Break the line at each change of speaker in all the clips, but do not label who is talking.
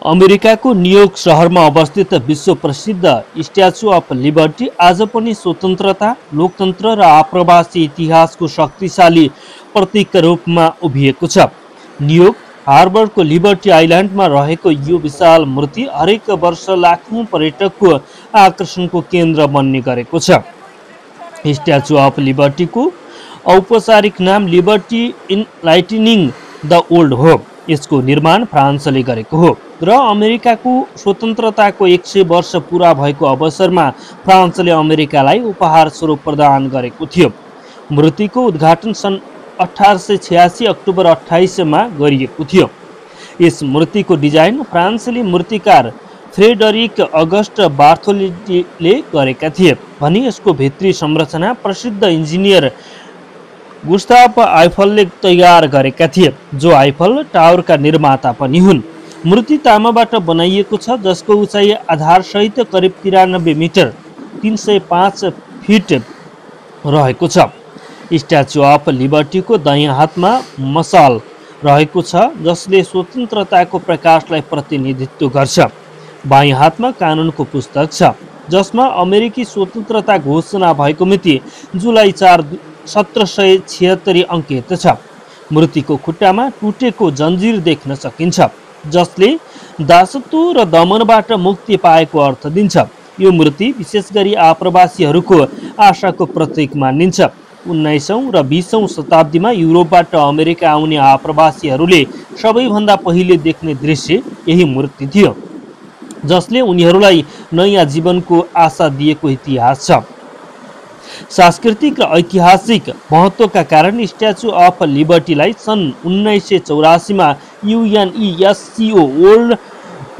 अमेरिकाको न्युयोर्क शहरमा अवस्थित विश्व प्रसिद्ध स्ट्याचु अफ लिबर्टी आज पनि स्वतन्त्रता, लोकतन्त्र र आप्रवासी इतिहासको शक्तिशाली प्रतीकका रूपमा उभिएको छ। न्युयोर्क हार्बरको लिबर्टी आइल्यान्डमा रहेको यो विशाल मूर्ति हरेक वर्ष लाखौँ पर्यटकको आकर्षणको केन्द्र बन्ने गरेको छ। स्ट्याचु अफ लिबर्टीको औपचारिक नाम liberty in lightning the world हो। यसको निर्माण फ्रान्सले गरेको हो र अमेरिकाको स्वतन्त्रताको 100 वर्ष पुरा भएको अवसरमा फ्रान्सले अमेरिकालाई उपहार स्वरूप प्रदान गरेको थियो। मूर्तिको उद्घाटन सन् 1886 अक्टोबर 28 मा गरिएको थियो। यस मूर्तिको डिजाइन फ्रान्सेली मूर्तिकार फ्रेडरिक अगस्ट बार्थोलेटीले गरेका थिए भने यसको भित्री संरचना प्रसिद्ध इन्जिनियर गुस्ताव आइफलले तयार गरेका थिए, जो आइफल टावरका निर्माता पनि हुन्। मूर्ति तामाबाट बनाइएको छ, जसको उचाइ आधारसहित करिब 93 मिटर 305 फिट रहेको छ। स्ट्याचु अफ लिबर्टीको दायाँ हातमा मशाल रहेको छ, जसले स्वतन्त्रताको प्रकाशलाई प्रतिनिधित्व गर्छ। बायाँ हातमा कानुनको पुस्तक छ, जसमा अमेरिकी स्वतन्त्रता घोषणा भएको मिति जुलाई 4, 1776 अङ्कित छ। मूर्तिको खुट्टामा टुटेको जन्जिर देख्न सकिन्छ, जसले दासत्व र दमनबाट मुक्ति पाएको अर्थ दिन्छ। यो मूर्ति विशेष गरी आप्रवासीहरूको आशाको प्रतीक मानिन्छ। 19औं र 20औं शताब्दीमा युरोपबाट अमेरिका आउने आप्रवासीहरूले सबैभन्दा पहिले देख्ने दृश्य यही मूर्ति थियो, जसले उनीहरूलाई नयाँ जीवनको आशा दिएको इतिहास छ। सांस्कृतिक र ऐतिहासिक महत्त्वका कारण स्ट्याचु अफ लिबर्टीलाई सन् 1984 मा UNESCO वर्ल्ड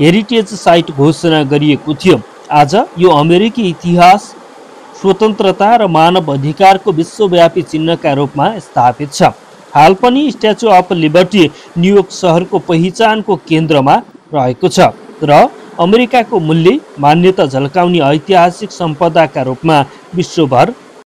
हेरिटेज साइट घोषणा गरिएको थियो। आज यो अमेरिकी इतिहास, स्वतन्त्रता र मानव अधिकारको विश्वव्यापी चिन्हका रूपमा स्थापित छ। हाल पनि स्ट्याचु अफ लिबर्टी न्युयोर्क सहरको पहिचानको केन्द्रमा रहेको छ र अमेरिकाको मूल्य मान्यता झल्काउने ऐतिहासिक सम्पदाका रूपमा विश्वभर